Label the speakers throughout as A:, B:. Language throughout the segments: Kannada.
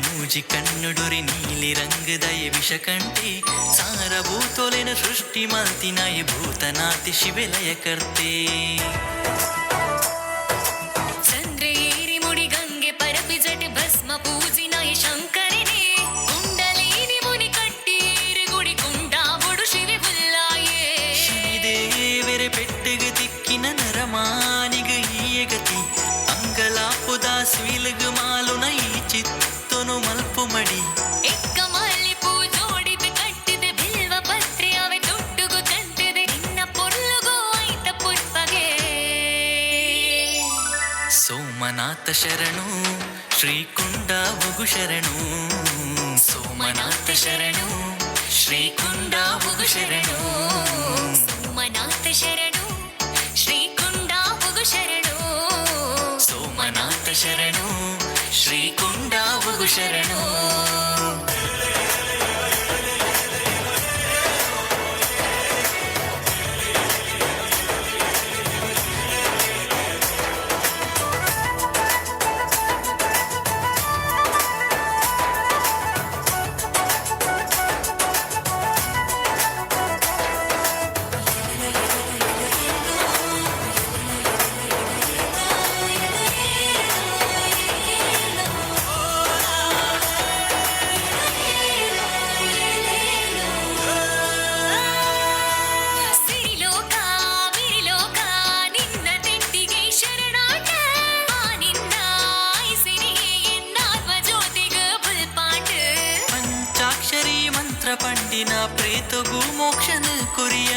A: ಮೂಜಿ ಕಣ್ಣುಡುರಿ ನೀಲಿ ರಂಗದಯ ವಿಷಕಂಠೆ ಸಾರಭೂತೋಲೆನ ಸೃಷ್ಟಿ ಮಾಲ್ತಿನಾಯ ಭೂತನಾತಿ ಶಿವೆಲಯ ಕರ್ತೆ
B: ಚಂದ್ರಯೇರಿ ಮುಡಿ ಗಂಗೆ ಪರಪಿ ಜಟ ಭಸ್ಮ ಪೂಜಿನಾಯ ಶಂಕರನೇ ಕುಂಡಲೇನಿ ಮುನಿ ಕಟ್ಟೀರಿ ಗುಡಿ ಕುಂಡಾ ಬುಡು ಶಿವೆ ಬುಲ್ಲಾಯೇ
A: ಶ್ರೀದೇವರೆ ಪೆಟ್ಟಗ ದಿಕ್ಕಿನ ನರಮಾನಿಗ ಈಯಗತಿ ಅಂಗಲಾಪುದ ಸ್ವಿಲಗ ಮಾಲುನ ಈ ಚಿತ್ತನು ಮಲ್ಪು ಮಡಿ
B: ಎಕ್ಕ ಮಲ್ಲಿ ಪೂ ಜೋಡಿದ ಕಟ್ಟಿದೆ ಬಿಲ್ವ ಪತ್ರೆ ಅವೆ ದುಡ್ಡುಗು ತಂತಿದೆ ನಿನ್ನ ಪೊರ್ಲುಗು ಐತ ಪುಷ್ಪಗೆ
A: ಸೋಮನಾಥ ಶರಣು ಶ್ರೀಕುಂಡ ಬುಗು ಶರಣು ಸೋಮನಾಥ ಶರಣು ಶ್ರೀಕುಂಡ ಬುಗು ಶರಣು
B: ಸೋಮನಾಥ ಶರಣು ಶ್ರೀಕುಂಡ ಬುಗು ಶರಣು
A: ಸೋಮನಾಥ ಶರಣು ಶ್ರೀಕುಂಡ ಬುಗು ಶರಣು
B: ಸಿರಿಲೋಕ ವಿರಿಲೋಕ ನಿನ್ನ ತೆಟ್ಟಿಗೆ ಶರಣಾಟ ಆ ನಿನ್ನ ಐಸಿರಿಯೇ ಎನ್ನಾತ್ಮ ಜ್ಯೋತಿಗ ಬುಲ್ಪಾಟ
A: ಪಂಚಾಕ್ಷರಿ ಮಂತ್ರ ಪಂಡಿನ ಪ್ರೇತಗೂ ಮೋಕ್ಷನ ಕುರಿಯ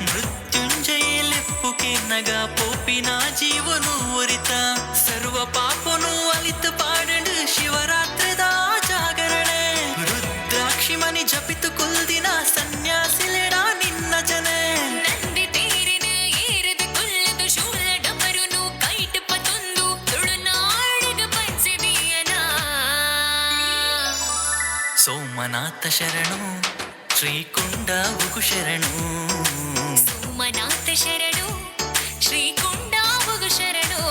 A: ಮೃತ್ಯುಂಜಯ ಲೆಪ್ಪುಕೆ ನಗ ಪೋಪಿನ ಜೀವನು ಒರಿತ ಸರ್ವ ಪಾಪನು ಅಲಿತ ಪಾಡಂಡು ಶಿವರಾತ್ರಿದ ಜಾಗರಣೆ ರುದ್ರಾಕ್ಷಿ ಮನಿ ಜಪಿತು ಕುಲ್ದಿನ ಸನ್ಯಾಸಿಲೆಡ ನಿನ್ನ ಜನೆ
B: ನಂದಿ ತೇರಿನ ಏರದ ಕುಲ್ಲದು ಶೂಲ ಡಮರುನು ಕೈಟ್ ಪತೊಂದು ತುಳುನಾಡಿನ ಪಂಚದಿಯನ
A: ಸೋಮನಾಥ ಶರಣು ಶ್ರೀಕುಂಡ ಬುಗು ಶರಣು
B: ಸೋಮನಾಥ ಶರಣು ಶ್ರೀಕುಂಡ ಬುಗು ಶರಣು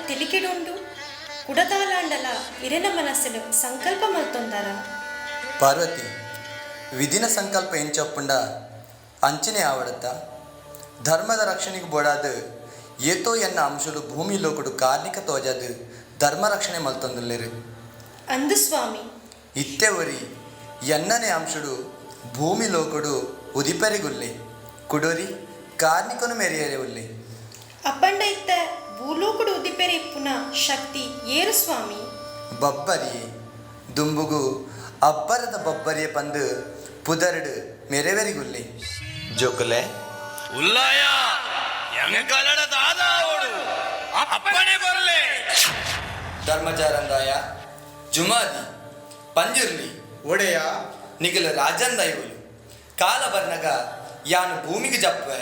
C: ತಿಳಿಕಿಡುಂಡು ಕುಡದಾಲಾಂಡಲ ಇರೆನ ಮನಸ್ಸಲು ಸಂಕಲ್ಪ ಮಲ್ತೊಂದಾರ.
D: ಪಾರ್ವತಿ, ವಿಧಿನ ಸಂಕಲ್ಪ ಎಂಚಪ್ಪುಂಡ ಅಂಚನೆ ಆವಡತ್ತ ಧರ್ಮದ ರಕ್ಷಣೆಗೆ ಬೋಡಾದು ಏತೋ ಎನ್ನ ಅಂಶಲು ಭೂಮಿ ಲೋಕಡು ಕಾರ್ಣಿಕ ತೋಜದು ಧರ್ಮ ರಕ್ಷಣೆ ಮಲ್ತೊಂದುಲ್ಲೇರು
C: ಅಂದು ಸ್ವಾಮಿ
D: ಇತ್ತೆವರಿ ಎನ್ನನೇ ಅಂಶುಡು ಭೂಮಿ ಲೋಕಡು ಉದಿಪರಿಗುಲ್ಲೆ ಕುಡೋರಿ ಕಾರ್ಣಿಕನು ಮೆರೆಯರೆ ಉಲ್ಲೆ
C: ಅಪ್ಪಂಡ ಇತ್ತ ಭೂಲೋಕಡು ಉದಿಪೆರೆ ಇಪ್ಪುನ ಶಕ್ತಿ ಏರು ಸ್ವಾಮಿ.
D: ಬಬ್ಬರಿಯೇ ದುಂಬುಗು ಅಬ್ಬರದ ಬಬ್ಬರಿಯ ಪಂದು ಪುದರ್ಡು ಮೆರೆವೆರಿಗುಲ್ಲೆ ಜೋಕುಲೆ
E: ಉಲ್ಲಾಯ ಎಂಗಲಡ ದಾದಾವೋಡು ಅಪ್ಪಣೆ ಬರಲೆ
D: ಧರ್ಮಜಾರಂದಾಯ ಜುಮಾದಿ ಪಂಜುರ್ಲಿ ಒಡೆಯ ನಿಗಲ ರಾಜಂದಾಯುಲು ಕಾಲ ಬರ್ನಗ ಯಾನು ಭೂಮಿಗೆ ಜಪ್ಪೆ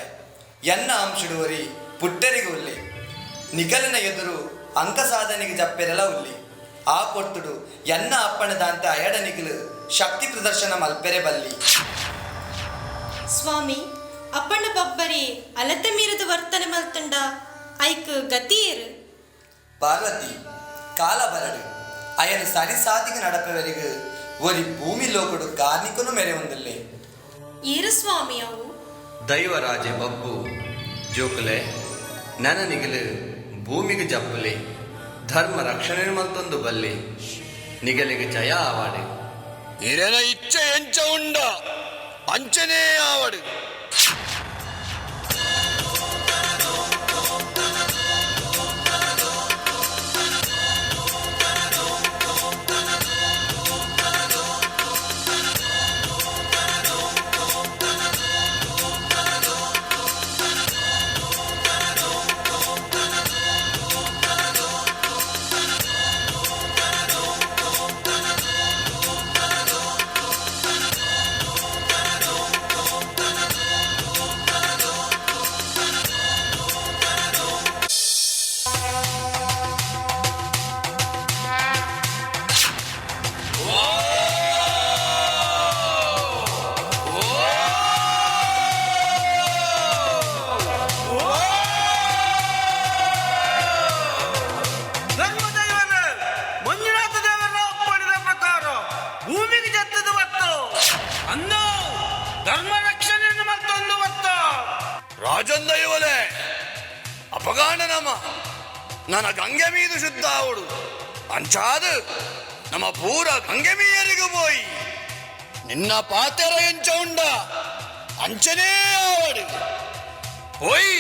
D: ಎನ್ನ ಅಂಶುಡುವರಿ ಪುಟ್ಟರಿಗೂ ಉಲ್ಲೆ ನಿಗಲನ ಎದುರು ಅಂಕ ಸಾಧನೆಗೆ ಜಪ್ಪೆರೆಲ್ಲ ಉಲ್ಲಿ ಆ ಕೊಟ್ಟುಡು ಎನ್ನ ಅಪ್ಪಣದಂತ ಅಯಡ ನಿಗಲು ಶಕ್ತಿ ಪ್ರದರ್ಶನ ಮಲ್ಪೆರೆ ಬಲ್ಲಿ.
C: ಸ್ವಾಮಿ ಅಪ್ಪಣ್ಣ ಬಬ್ಬರಿ ಅಲತೆ ಮೀರದ ವರ್ತನೆ ಮಲ್ತುಂಡ ಐಕ್ ಗತಿಯೇರು.
D: ಪಾರ್ವತಿ ಕಾಲ ಬರಡು ಅಯನು ಸರಿಸಾದಿಗೆ ನಡಪೆವರಿಗೂ ಒರಿ ಭೂಮಿ ಲೋಕಡು ಕಾರ್ಣಿಕನು ಮೆರೆ ಹೊಂದಲ್ಲೇ
C: ಏರು ಸ್ವಾಮಿ ಅವು
F: ದೈವರಾಜೆ ಬಬ್ಬು ಜೋಕುಲೆ ನನ್ನ ನಿಗಲು ಭೂಮಿಗೆ ಜಪ್ಪಲೆ ಧರ್ಮ ರಕ್ಷಣೆ ಮಲ್ತೊಂದು ಬಲ್ಲೆ ನಿಗಲಿಗೆ ಜಯ ಆವಾಡೆ
E: ಇರನ ಇಚ್ಛೆ ಎಂಚ ಉಂಡ ಅಂಚನೆ ಆವಡು ರಾಜಂದೈವಲೆ ಅಪಗಾಂಡ ನಮ ನನ್ನ ಗಂಗೆ ಮೀದು ಶುದ್ಧ ಅವಡು ಅಂಚಾದು ನಮ್ಮ ಪೂರ ಗಂಗೆ ಮೀಯರಿಗೂ ಪೋಯಿ ನಿನ್ನ ಪಾತೆರ ಎಂಚ ಉಂಡ ಅಂಚನೇ ಆವಡು ಪೋಯಿ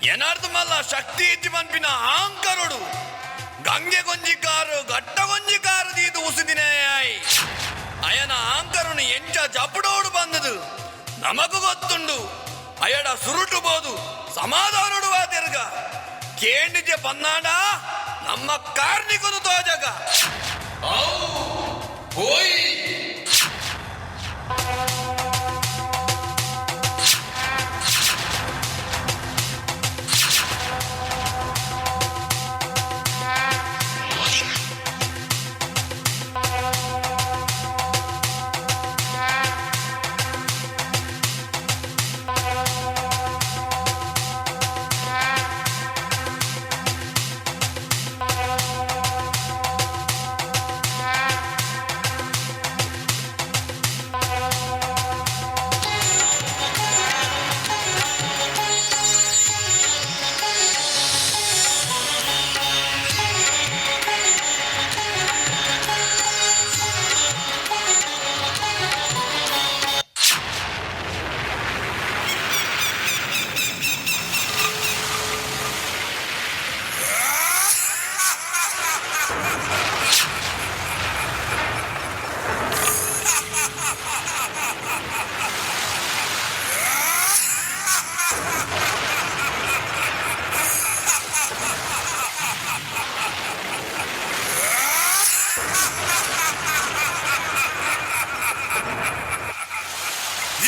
E: ఎనార్థమల్ల శక్తి ఇచ్చి పంపిన ఆంకరుడు గంగె కొంజి కారు గట్ట కొంజి కారు తీదు ఉసిదినాయి అయన ఆంకరుని ఎంచ జప్పుడోడు బందదు నమకు గొత్తుండు అయడ సురుటు పోదు సమాధానుడు వా తిరగ కేండిచే పన్నాడా నమ్మ కార్నికును తోజగ పోయి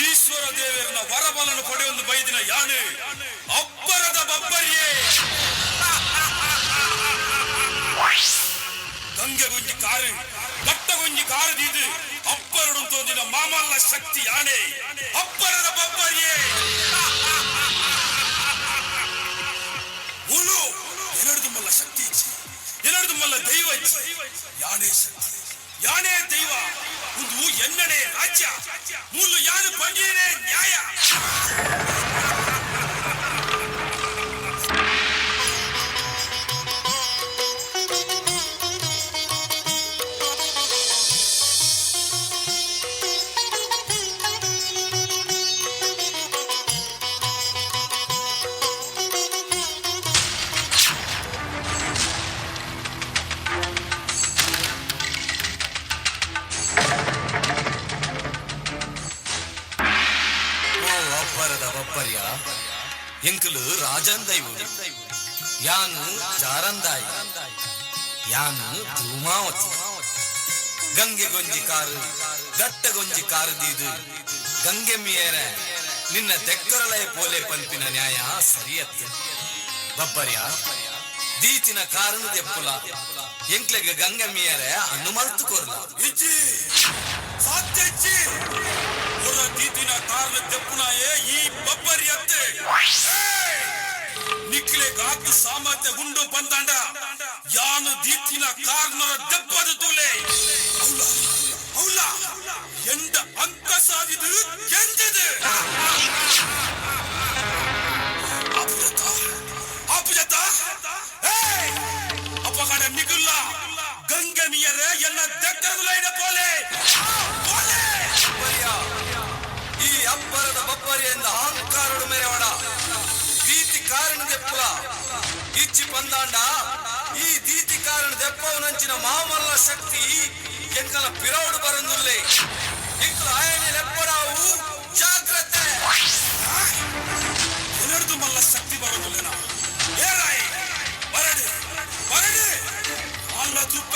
G: ಈಶ್ವರ ದೇವರನ್ನ ವರಬಲನ ಪಡೆಯೊಂದು ಬೈದಿನ ಯಾನೆ ಅಬ್ಬರದ ಬಬ್ಬರಿಯೇ ಗಂಗೆ ಗುಂಜಿ ಕಾರು ಗಟ್ಟ ಗುಂಜಿ ಕಾರದೀದು ಅಬ್ಬರಡು ತೋದಿನ ಮಾಮಲ್ಲ ಶಕ್ತಿ ಯಾನೆ ಅಬ್ಬರದ ಬಬ್ಬರಿಯೇ ಮುಳು ಎರಡ್ದು ಮಲ್ಲ ಶಕ್ತಿ ಇಚ್ಚಿ ಎರಡ್ದು ಮಲ್ಲ ದೈವ ಇಚ್ಚಿ ಯಾನೇ ಶಕ್ತಿ ಯಾನೇ ದೈವ ಒಂದು ಎನ್ನಡೆ ರಾಜ್ಯ ಮುಳ್ಳು ಯಾರು ಪಂಡಿಯನೇ ನ್ಯಾಯ
H: ಒಬ್ಬರ್ಯ ಎಂಕಲು ರಾಜಂದೈವು ಯಾನು ಜಾರಂದಾಯಿ ಯಾನು ಧೂಮಾವತಿ ಗಂಗೆ ಗೊಂಜಿ ಕಾರು ಗಟ್ಟ ಗೊಂಜಿ ಕಾರು ದೀದು ಗಂಗೆ ಮಿಯರ ನಿನ್ನ ತೆಕ್ಕರಲಯ ಪೋಲೆ ಪಂಪಿನ ನ್ಯಾಯ ಸರಿಯತ್ತು ಬಬ್ಬರ್ಯ ದೀಚಿನ ಕಾರಣ ದೆಪ್ಪುಲ ಎಂಕ್ಲೆಗೆ ಗಂಗೆ ಮಿಯರ ಅನುಮಲ್ತು ಕೊರ್ಲ
G: ಇಚ್ಚಿ ಸಾಧ್ಯ ಇಚ್ಚಿ ದೀದಿನ ಕಾರಣ ದೆಪ್ಪುನಾಯೇ ಈ ಬಬ್ಬರಿಯತ್ತೆ ನಿಕ್ಲೆ ಗಾತು ಸಾಮರ್ಥ್ಯ ಗುಂಡು ಬಂದಾಂಡ ಯಾನು ದೀತಿನ ಕಾರಣರ ದೆಪ್ಪದು ತೂಲೆ ಅವಳ ಎಂಡ ಅಂಕ ಸಾಧಿದು ಎಂದಿದೆ ಅಪಜತ ಅಪಗಡ ನಿಗುಲ್ಲ ಗಂಗೆ ಮಿಯರೆ ಎನ್ನ ದೆಕ್ಕರಲೈನ ಪೋಲೆ
H: ಈ ಅಬ್ಬರದ ಬಬ್ಬರಿಯಿಂದ ಅಹಂಕಾರಡು ಮೆರೆವಡ ದೀತಿ ಕಾರಣ ದೆಪ್ಪುಲ ಇಚ್ಚಿ ಪಂದಾಂಡ ಈ ದೀತಿ ಕಾರಣ ದೆಪ್ಪವನಂಚಿನ ಮಾಮಲ್ಲ ಶಕ್ತಿ ಎಂಕಲ ಪಿರೌಡು ಬರಂದುಲ್ಲೆ ಎಂಕಲ ಆಯನೆ ಲೆಪ್ಪಡಾವು ಜಾಗ್ರತೆ
G: ಎರಡ್ದು ಮಲ್ಲ ಶಕ್ತಿ ಬರೋದಿಲ್ಲ ಏರಾಯಿ ಬರಡಿ ಬರಡಿ ಅಲ್ಲ ತುಪ್ಪ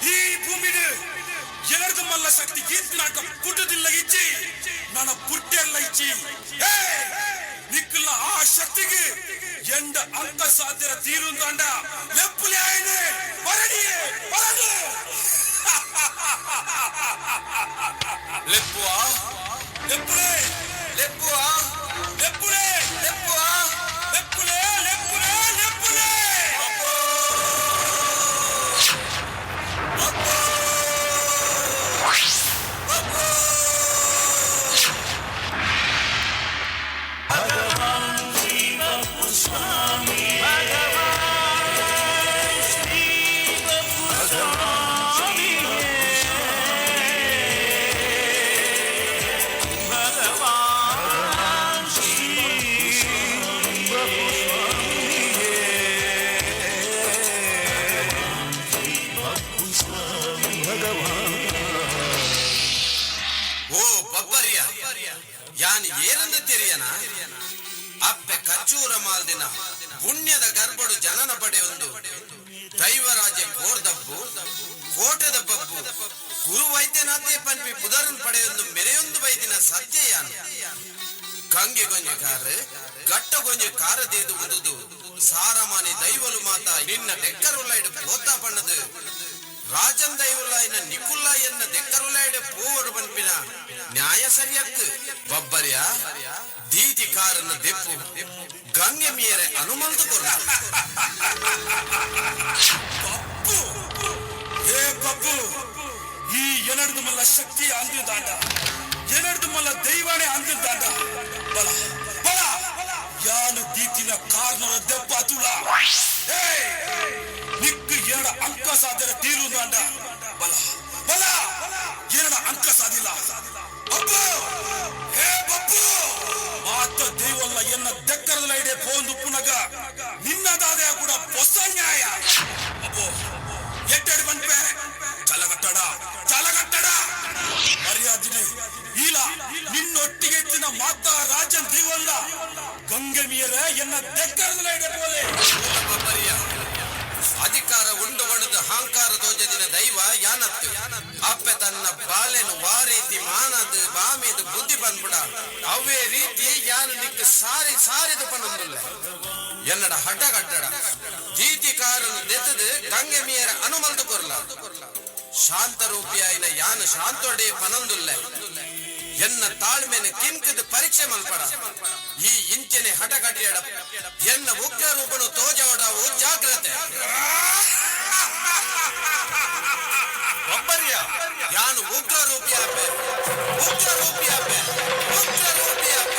G: ಈ ಭೂಮಿಗೆ ಎರಡ್ದು ಮಲ್ಲ ಶಕ್ತಿ ಗೀತ್ನಾಕ ಪುಟ್ಟದಿಲ್ಲ ಇಚ್ಚಿ ನನ್ನ ಪುಟ್ಟೆಲ್ಲ ಇಚ್ಚಿ ನಿಕ್ಕಲ ಆ ಶಕ್ತಿಗೆ ಎಂಡ ಅಂಕ ಸಾಧ್ಯರ ತೀರುಂದಾಂಡ ಲೆಪ್ಪುಲಿ ಆಯ್ನೆ ಬರಡಿ ಬರಡಿ
H: ಲೆಪ್ಪುವ
G: ಲೆಪ್ಪುಲೆ
H: ಲೆಪ್ಪುವ
G: ಲೆಪ್ಪುಲೆ
H: ಲೆಪ್ಪುವ
G: ಲೆಪ್ಪುಲೆ ಲೆಪ್ಪುಲೆ ಲೆಪ್ಪುಲೆ
H: ಯಾನ್ ಏನಂದ ತೆರಿಯನ ಅಪ್ಪೆ ಕಚ್ಚೂರ ಮಾಲ್ದಿನ ಪುಣ್ಯದ ಗರ್ಭಡು ಜನನ ಪಡೆಯೊಂದು ದೈವರಾಜೆ ಕೋರ್ದಬ್ಬು ಕೋಟೆದ ಬಬ್ಬು ಗುರು ವೈದ್ಯನಾಥೆ ಪಂಪಿ ಪುದರನ್ ಪಡೆಯೊಂದು ಮೆರೆಯೊಂದು ಬೈದಿನ ಸತ್ಯಯಾನು ಗಂಗೆ ಗೊಂಜೆ ಕಾರು ಗಟ್ಟ ಗೊಂಜೆ ಕಾರದೇದು ಉದುದು ಸಾರಮಾನಿ ದೈವಲು ಮಾತ ನಿನ್ನ ಡೆಕ್ಕರುಲೈಡ್ ಪೋತಾ ಪಣ್ಣದು ರಾಜನ್ ದೈವಲಾಯಿನ ನಿಕುಲ್ಲಾಯನ್ನ ದೆಕ್ಕರುಲೈಡ್ ಪೋವರು ಪಂಪಿನ ನ್ಯಾಯ ಸರಿಯಕ್ಕೆ ಬಬ್ಬರ್ಯ ದೀತಿ ಕಾರನ್ನ ದೆಪ್ಪು ಗಂಗೆ ಮಿಯರೆ ಅನುಮಂತ ಕೊರ
G: ಬಬ್ಬು ಈ ಎನಡ್ದು ಮಲ್ಲ ಶಕ್ತಿ ಅಂದಿದ್ದಾಂಡ ಎನಡ್ದು ಮಲ್ಲ ದೈವಾಣೆ ಅಂದಿದ್ದಾಂಡ ಬಲ ಬಲ ಯಾನು ದೀತಿನ ಕಾರ್ನರ ದೆಪ್ಪ ತುಳ ನಿಕ್ಕು ಎರಡ ಅಂಕ ಸಾಧ್ಯರ ತೀರುದಾಂಡ ಬಲ ಬಲ ಎರಡ ಅಂಕ ಸಾಧಿಲ್ಲ ಅಬ್ಬು ಹೇ ಬಬ್ಬು ಮಾತ ದೈವಲ್ಲ ಎನ್ನ ದೆಕ್ಕರದ ಐಡೆ ಪೋಂದು ಪುನಗ ನಿನ್ನದಾದ ಕೂಡ ಹೊಸ ನ್ಯಾಯ ಅಬ್ಬು ಎಟ್ಟೆಡು ಬಂದ್ಪೆ ಚಲಗಟ್ಟಡ ಚಲಗಟ್ಟಡ ಮರ್ಯಾದಿನಿ ಇಲ್ಲ ನಿನ್ನೊಟ್ಟಿಗೆ ಎತ್ತಿನ ಮಾತಾ ರಾಜನ್ ದೀವಲ್ಲ ಗಂಗೆ ಮೀರ ಎನ್ನ ದೆಕ್ಕರದಲ್ಲ ಇಡಬೋಲೆ
H: ಅಧಿಕಾರ ಉಂಡು ಒಣದ ಅಹಂಕಾರ ತೋಜದಿನ ದೈವ ಯಾನತ್ತು ಅಪ್ಪೆ ತನ್ನ ಬಾಲೆನು ವಾರೀತಿ ಮಾನದ ಬಾಮಿದು ಬುದ್ಧಿ ಬಂದ್ಬಿಡ ಅವೇ ರೀತಿ ಯಾನು ನಿಕ್ಕ ಸಾರಿದು ಪನೊಂದಿಲ್ಲ ಎನ್ನಡ ಹಠ ಕಟ್ಟಡ ದೀತಿಕಾರನು ದೆತ್ತದು ಗಂಗೆ ಮೀರ ಅನುಮಲ್ದು ಕೊರ್ಲ ಶಾಂತ ರೂಪಿಯಾಯಿನ ಯಾನು ಶಾಂತೊಡೆ ಪನೊಂದಿಲ್ಲ ಎನ್ನ ತಾಳ್ಮೆನೆ ಕಿಂಕದ ಪರೀಕ್ಷೆ ಮಲ್ಪಡ ಈ ಇಂಚನೆ ಹಠ ಕಟ್ಟಿಯಡ ಎನ್ನ ಉಗ್ರ ರೂಪನು ತೋಜವಡವು ಜಾಗ್ರತೆ ಒಬ್ಬರ್ಯ ಯಾನು ಉಗ್ರ ರೂಪಿಯಾಪೆ ಉಗ್ರ ರೂಪಿಯಾಪೆ ಉಗ್ರ ರೂಪಿಯಾಪೆ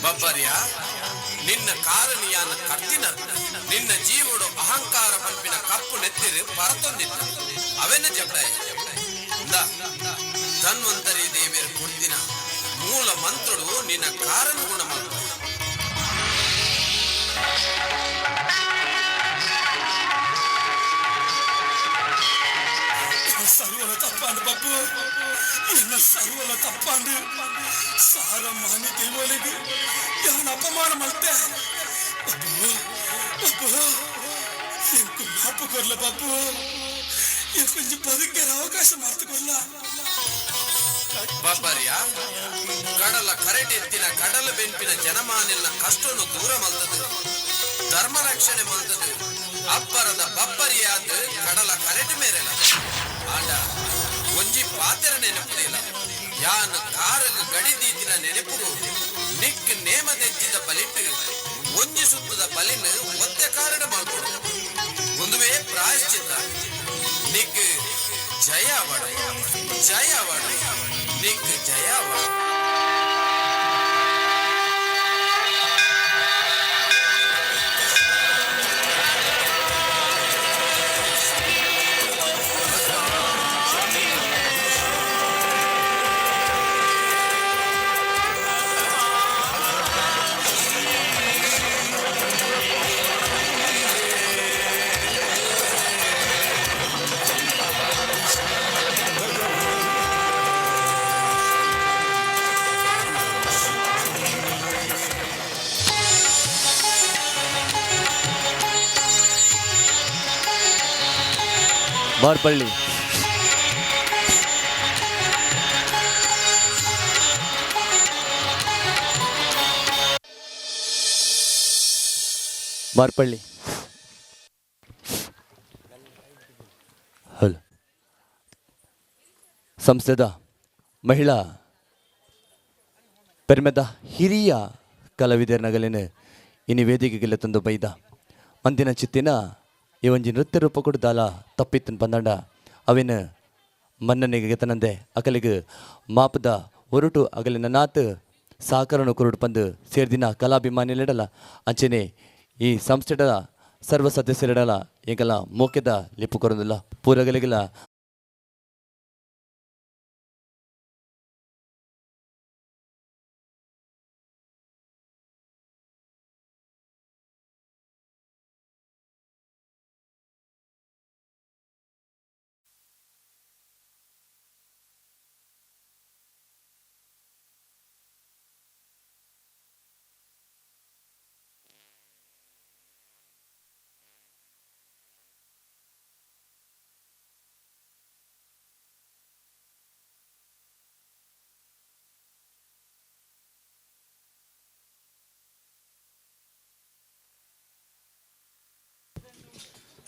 H: ಬಬ್ಬರ್ಯ ನಿನ್ನ ಕಾರಣಿಯಾನ ಕರ್ತಿನ ನಿನ್ನ ಜೀವಡು ಅಹಂಕಾರ ಪಂಪಿನ ಕಪ್ಪು ನೆತ್ತಿರು ಪರತೊಂದಿತ್ತ ಅವೆನ್ನ ಜಪಡಾಯ ಧನ್ವಂತರಿ ದೇವಿಯರು ಕೊಡ್ತಿನ ಮೂಲ ಮಂತ್ರಡು ನಿನ್ನ ಕಾರಣ ಗುಣ ಮಂತ್ರ
G: ಸರ್ವಲ ತಪ್ಪಾಂಡು ಬಬ್ಬು ಎನ್ನ ಸರ್ವಲ ತಪ್ಪಾಂಡು ಸಾರ ಮಾನಿ ದೇವಲಿಗೆ ಯಾನ ಅಪಮಾನ ಮಾಡ್ತೆ ಬಬ್ಬು ಬಬ್ಬು ಎಂಕು ಮಾಪು ಕೊರ್ಲ ಬಬ್ಬು ಕೊಂಚ ಬದುಕಿ ಅವಕಾಶ ಮಾಡ್ತುಕೊಲ್ಲ
H: ಬಬ್ಬರ್ಯ ಕಡಲ ಕರೆಟೆತ್ತಿನ ಕಡಲ ಬೆಂಪಿನ ಜನಮಾನೆಲ್ಲ ಕಷ್ಟವನ್ನು ದೂರ ಮಲ್ತದು ಧರ್ಮ ರಕ್ಷಣೆ ಮಲ್ತದು ಅಬ್ಬರದ ಬಬ್ಬರಿಯಾದ ಕಡಲ ಕರೆಟ್ ಮೇರೆಲ್ಲ ಆಂಡ ಒಂಜಿ ಪಾತೆರ ನೆನಪುದಿಲ್ಲ ಯಾನು ಕಾರಗ ಗಡಿದೀದಿನ ನೆನಪುಗು ನಿಕ್ ನೇಮದೆಜ್ಜಿದ ಬಲಿಟ್ಟು ಒಂಜಿ ಸುತ್ತದ ಬಲಿನ ಒತ್ತೆ ಕಾರಣ ಮಾಡ್ಕೊಡು ಒಂದುವೇ ಪ್ರಾಯಶ್ಚಿತ್ತ ನಿಕ್ ಜಯವಾಡ ನಿಕ್ ಜಯವಾಡ.
I: ಮಾರ್ಪಳ್ಳಿ ಮಾರ್ಪಳ್ಳಿ ಹಲೋ ಸಂಸ್ಥೆದ ಮಹಿಳಾ ಪೆರ್ಮೆದ ಹಿರಿಯ ಕಲಾವಿದರನಗಲಿನ ಇನ್ನು ವೇದಿಕೆಗೆಲ್ಲ ತಂದು ಬೈದ ಮಂದಿನ ಚಿತ್ತಿನ ಈ ಒಂಜಿ ನೃತ್ಯ ರೂಪ ಕೂಡ ದಾಲ ತಪ್ಪಿತ್ತನ್ ಬಂದಂಡ ಅವಿನ ಮನ್ನನಿಗೆ ತನಂದೆ ಅಕಲಿಗೆ ಮಾಪದ ಹೊರಟು ಅಗಲಿನ ನಾತ್ ಸಹಕಾರನು ಕುರುಡು ಬಂದು ಸೇರ್ದಿನ ಕಲಾಭಿಮಾನಿಲಿಡಲ್ಲ ಅಂಚೆನೆ ಈ ಸಂಸ್ಥೆಡ ಸರ್ವ ಸದಸ್ಯರಿಡಲ್ಲ ಈಗೆಲ್ಲ ಮೋಕೆದ ಲಿಪು ಕೊರೊಂದಿಲ್ಲ ಪೂರಗಲಿಗೆಲ್ಲ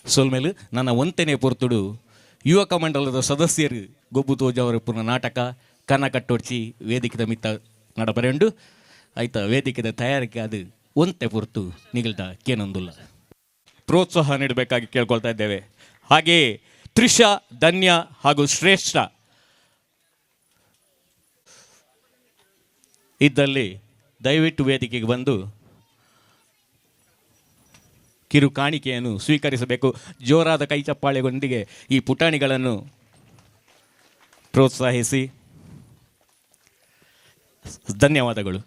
J: ಸೋಲ್ಮೇಲೆ ನನ್ನ ಒಂತೆನೇ ಪೊರ್ತುಡು ಯುವಕ ಮಂಡಲದ ಸದಸ್ಯರು ಗೊಬ್ಬು ತೋಜವರ ಪುನಃ ನಾಟಕ ಕನ ಕಟ್ಟೊಡ್ಚಿ ವೇದಿಕೆದ ಮಿತ್ತ ನಡಬರೆಂಡು ಆಯ್ತಾ ವೇದಿಕೆದ ತಯಾರಿಕೆ ಅದು ಒಂತೆ ಪೊರ್ತು ನಿಗಲ್ದ ಕೇನೊಂದುಲ್ಲ ಪ್ರೋತ್ಸಾಹ ನೀಡಬೇಕಾಗಿ ಕೇಳ್ಕೊಳ್ತಾ ಇದ್ದೇವೆ. ಹಾಗೆಯೇ ತ್ರಿಷಾ, ಧನ್ಯ ಹಾಗೂ ಶ್ರೇಷ್ಠ ಇದ್ದಲ್ಲಿ ದಯವಿಟ್ಟು ವೇದಿಕೆಗೆ ಬಂದು ಕಿರು ಕಾಣಿಕೆಯನ್ನು ಸ್ವೀಕರಿಸಬೇಕು. ಜೋರಾದ ಕೈ ಚಪ್ಪಾಳೆಗೊಂದಿಗೆ ಈ ಪುಟಾಣಿಗಳನ್ನು ಪ್ರೋತ್ಸಾಹಿಸಿ. ಧನ್ಯವಾದಗಳು.